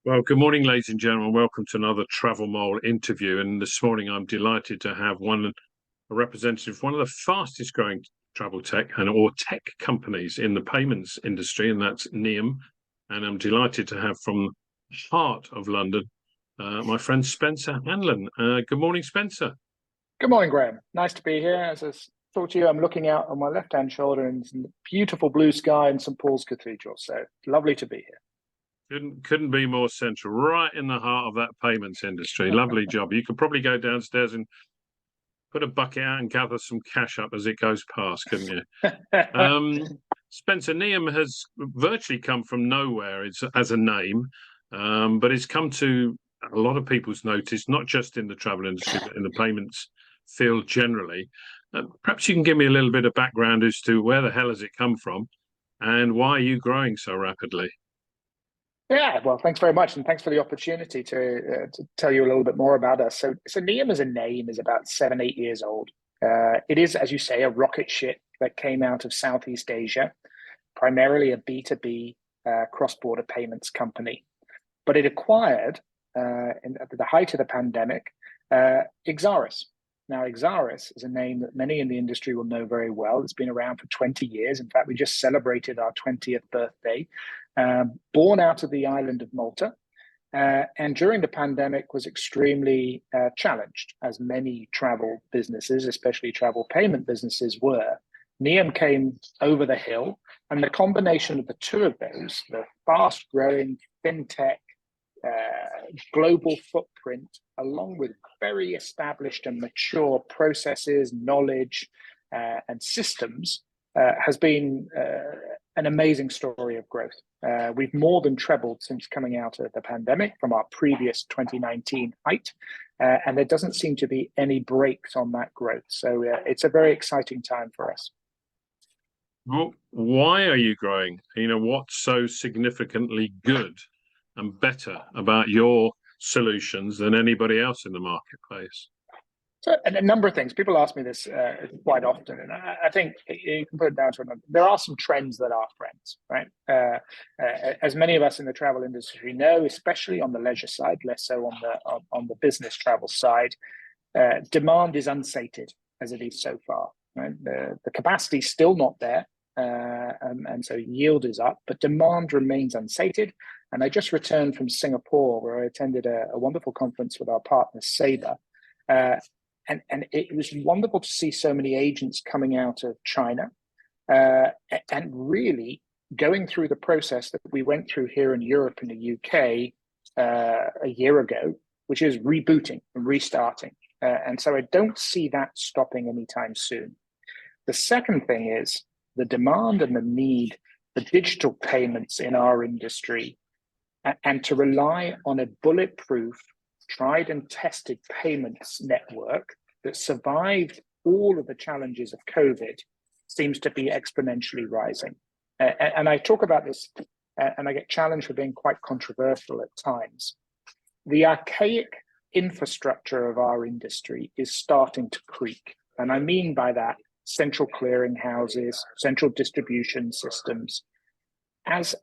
Well, good morning, ladies and gentlemen. Welcome to another Travel Mole interview. And this morning, I'm delighted to have a representative of one of the fastest growing travel tech or tech companies in the payments industry, and that's Nium. And I'm delighted to have from the heart of London, my friend Spencer Hanlon. Good morning, Spencer. Good morning, Graham. Nice to be here. As I talk to you, I'm looking out on my left-hand shoulder and beautiful blue sky in St. Paul's Cathedral. So lovely to be here. Couldn't be more central, right in the heart of that payments industry. Lovely job. You could probably go downstairs and put a bucket out and gather some cash up as it goes past, couldn't you? Spencer, Nium has virtually come from nowhere as a name, but it's come to a lot of people's notice, not just in the travel industry, but in the payments field generally. Perhaps you can give me a little bit of background as to where the hell has it come from and why are you growing so rapidly? Yeah, well, thanks very much, and thanks for the opportunity to tell you a little bit more about us. So Nium as a name is about 7-8 years old. It is, as you say, a rocket ship that came out of Southeast Asia, primarily a B2B cross-border payments company. But it acquired, at the height of the pandemic, Exaris. Now, Exaris is a name that many in the industry will know very well. It's been around for 20 years. In fact, we just celebrated our 20th birthday. Born out of the island of Malta, and during the pandemic was extremely challenged, as many travel businesses, especially travel payment businesses, were. Nium came over the hill, and the combination of the two of those, the fast-growing fintech, global footprint, along with very established and mature processes, knowledge, and systems, has been an amazing story of growth. We've more than trebled since coming out of the pandemic from our previous 2019 height, and there doesn't seem to be any breaks on that growth. So it's a very exciting time for us. Well, why are you growing? What's so significantly good and better about your solutions than anybody else in the marketplace? So, and a number of things. People ask me this quite often, and I think you can put it down to another. There are some trends that are friends, right? As many of us in the travel industry know, especially on the leisure side, less so on the business travel side, demand is unsated as it is so far. Right? The capacity is still not there, and so yield is up, but demand remains unsated. And I just returned from Singapore, where I attended a wonderful conference with our partner Sabre. And it was wonderful to see so many agents coming out of China and really going through the process that we went through here in Europe and the UK a year ago, which is rebooting and restarting. And so I don't see that stopping anytime soon. The second thing is the demand and the need for digital payments in our industry, and to rely on a bulletproof, tried and tested payments network that survived all of the challenges of COVID seems to be exponentially rising. And I talk about this, and I get challenged for being quite controversial at times. The archaic infrastructure of our industry is starting to creak. And I mean by that central clearing houses, central distribution systems. As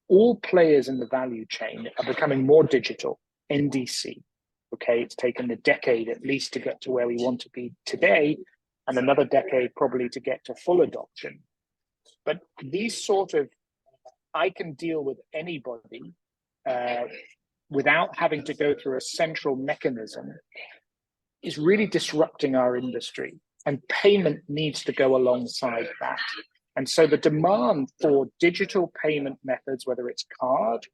all players in the value chain are becoming more digital, NDC. Okay, it's taken a decade at least to get to where we want to be today, and another decade probably to get to full adoption. But these sort of, I can deal with anybody without having to go through a central mechanism, is really disrupting our industry, and payment needs to go alongside that. And so the demand for digital payment methods, whether it's card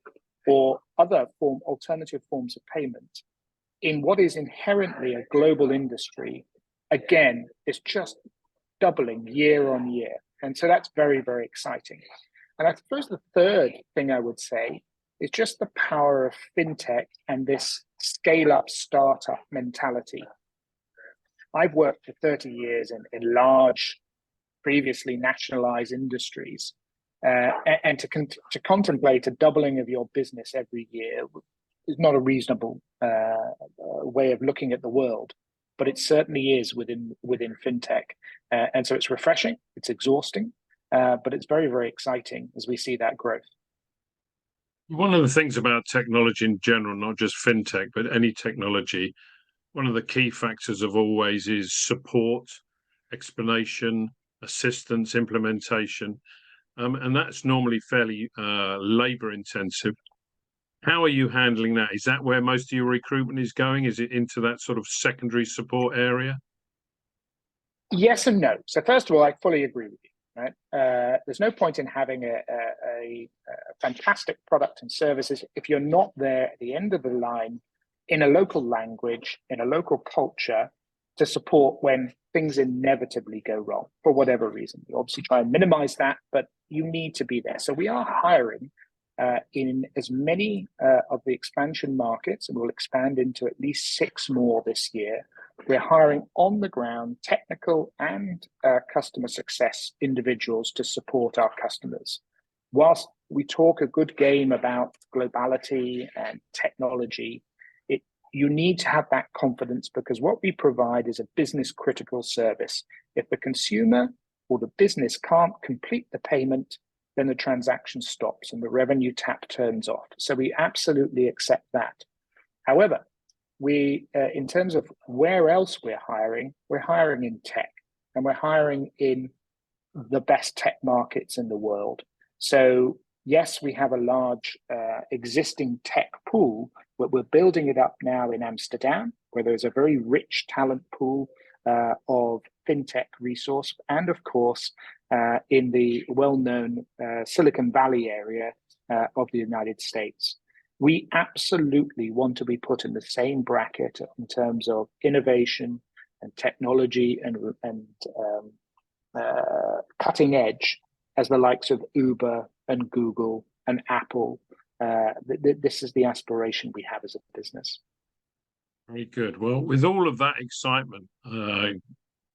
or other alternative forms of payment, in what is inherently a global industry, again, is just doubling year on year. And so that's very, very exciting. And I suppose the third thing I would say is just the power of fintech and this scale-up startup mentality. I've worked for 30 years in large, previously nationalized industries, and to contemplate a doubling of your business every year is not a reasonable way of looking at the world, but it certainly is within fintech. And so it's refreshing, it's exhausting, but it's very, very exciting as we see that growth. One of the things about technology in general, not just fintech, but any technology, one of the key factors of always is support, explanation, assistance, implementation. And that's normally fairly labor intensive. How are you handling that? Is that where most of your recruitment is going? Is it into that sort of secondary support area? Yes and no. So first of all, I fully agree with you. Right? There's no point in having a fantastic product and services if you're not there at the end of the line in a local language, in a local culture to support when things inevitably go wrong for whatever reason. You obviously try and minimize that, but you need to be there. So we are hiring in as many of the expansion markets, and we'll expand into at least 6 more this year. We're hiring on the ground technical and customer success individuals to support our customers. Whilst we talk a good game about globality and technology, you need to have that confidence, because what we provide is a business critical service. If the consumer or the business can't complete the payment, then the transaction stops and the revenue tap turns off. So we absolutely accept that. However, we, in terms of where else we're hiring in tech, and we're hiring in the best tech markets in the world. So yes, we have a large existing tech pool, but we're building it up now in Amsterdam, where there's a very rich talent pool of fintech resource, and of course, in the well-known Silicon Valley area of the United States. We absolutely want to be put in the same bracket in terms of innovation and technology and cutting edge as the likes of Uber and Google and Apple. This is the aspiration we have as a business. Very good. Well, with all of that excitement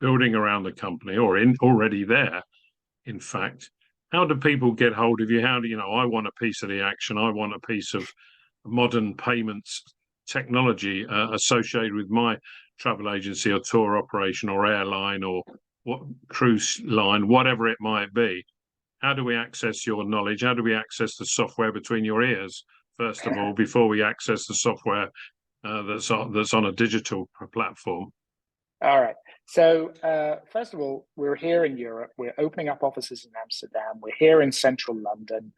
building around the company, or already there, in fact, how do people get hold of you? How do I want a piece of the action? I want a piece of modern payments technology associated with my travel agency or tour operation or airline or what cruise line, whatever it might be. How do we access your knowledge? How do we access the software between your ears, first of all, before we access the software that's on a digital platform? All right. So first of all, we're here in Europe. We're opening up offices in Amsterdam. We're here in central London.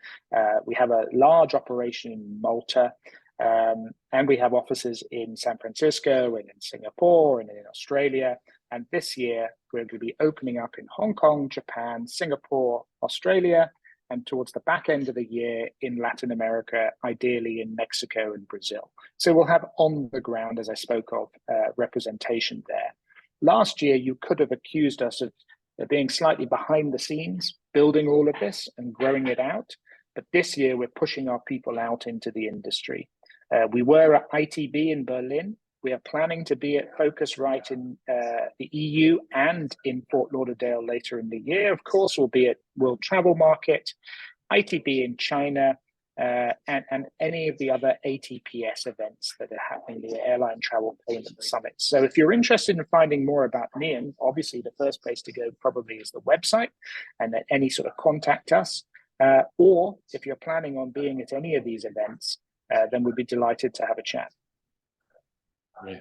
We have a large operation in Malta. And we have offices in San Francisco and in Singapore and in Australia. And this year, we're going to be opening up in Hong Kong, Japan, Singapore, Australia, and towards the back end of the year in Latin America, ideally in Mexico and Brazil. So we'll have on the ground, as I spoke of, representation there. Last year, you could have accused us of being slightly behind the scenes, building all of this and growing it out. But this year, we're pushing our people out into the industry. We were at ITB in Berlin. We are planning to be at Focusrite in the EU and in Fort Lauderdale later in the year. Of course, we'll be at World Travel Market, ITB in China, and any of the other ATPS events that are happening, the Airline Travel Payment Summit. So if you're interested in finding more about Nium, obviously the first place to go probably is the website, and then any sort of contact us. Or if you're planning on being at any of these events, then we'd be delighted to have a chat.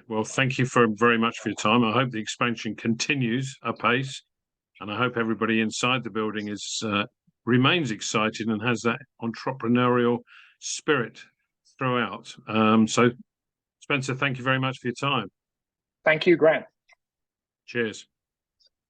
Well, thank you very much for your time. I hope the expansion continues apace, and I hope everybody inside the building remains excited and has that entrepreneurial spirit throughout. So, Spencer, thank you very much for your time. Thank you, Graham. Cheers.